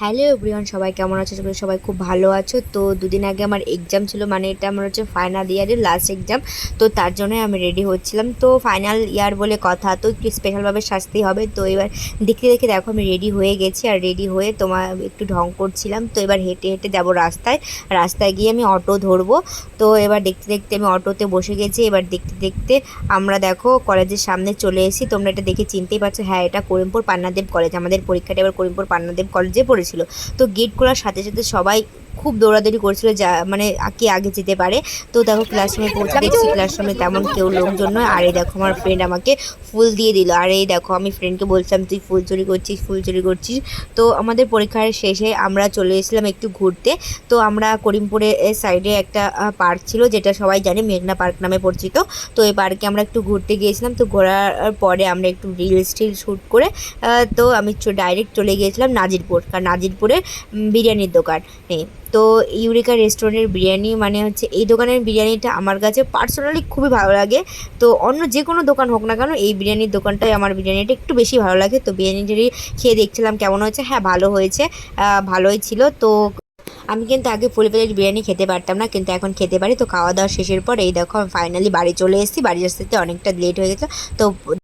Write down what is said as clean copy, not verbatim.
Hello everyone, সবাই কেমন আছো? সবাই খুব ভালো আছো তো। দুদিন আগে আমার এক্সাম ছিল, মানে এটা আমার হচ্ছে ফাইনাল ইয়ারের লাস্ট এক্সাম। তো তার জন্যই আমি রেডি হচ্ছিলাম। তো ফাইনাল ইয়ার বলে কথা, তো একটু স্পেশালভাবে সাজতেই হবে। তো এবার দেখতে দেখে দেখো আমি রেডি হয়ে গেছি, আর রেডি হয়ে তোমার একটু ঢং করছিলাম। তো এবার হেঁটে হেঁটে যাবো রাস্তায়। রাস্তায় গিয়ে আমি অটো ধরবো। তো এবার দেখতে দেখতে আমি অটোতে বসে গেছি। এবার দেখতে দেখতে আমরা দেখো কলেজের সামনে চলে এসেছি। তোমরা এটা দেখে চিনতেই পারছো, হ্যাঁ এটা করিমপুর পান্নাদেব কলেজ। আমাদের পরীক্ষাটা এবার করিমপুর পান্নাদেব কলেজে পড়েছিল। তো গেট খোলার সাথে সাথে সবাই খুব দৌড়াদৌড়ি করছিল, যা মানে কে আগে যেতে পারে। তো দেখো ক্লাসরুমে পৌঁছে দেখছি ক্লাসরুমে তেমন কেউ লোকজন নয়। আর এই দেখো আমার ফ্রেন্ড আমাকে ফুল দিয়ে দিল। আর এই দেখো আমি ফ্রেন্ডকে বলছিলাম তুই ফুল চুরি করছিস, ফুল চুরি করছিস। তো আমাদের পরীক্ষার শেষে আমরা চলে এসেছিলাম একটু ঘুরতে। তো আমরা করিমপুরের সাইডে একটা পার্ক ছিল, যেটা সবাই জানে মেঘনা পার্ক নামে পরিচিত। তো এই পার্কে আমরা একটু ঘুরতে গিয়েছিলাম। তো ঘোরার পরে আমরা একটু রিলস টিল শ্যুট করে তো আমি ডাইরেক্ট চলে গিয়েছিলাম নাজিরপুর। কারণ নাজিরপুরে বিরিয়ানির দোকান নেই। তো ইউরিকা রেস্টুরেন্টের বিরিয়ানি মানে হচ্ছে এই দোকানের বিরিয়ানিটা আমার কাছে পার্সোনালি খুবই ভালো লাগে। তো অন্য যে কোনো দোকান হোক না কেন, এই বিরিয়ানির দোকানটাই আমার বিরিয়ানিটা একটু বেশি ভালো লাগে। তো বিরিয়ানিটারই খেয়ে দেখছিলাম কেমন হয়েছে। হ্যাঁ ভালো হয়েছে, ভালোই ছিল। তো আমি কিন্তু আগে ফুল প্লেট বিরিয়ানি খেতে পারতাম না, কিন্তু এখন খেতে পারি। তো খাওয়া দাওয়া শেষের পর এই দেখো আমি ফাইনালি বাড়ি চলে এসেছি। বাড়ি আসতে অনেকটা লেট হয়ে গেছে। তো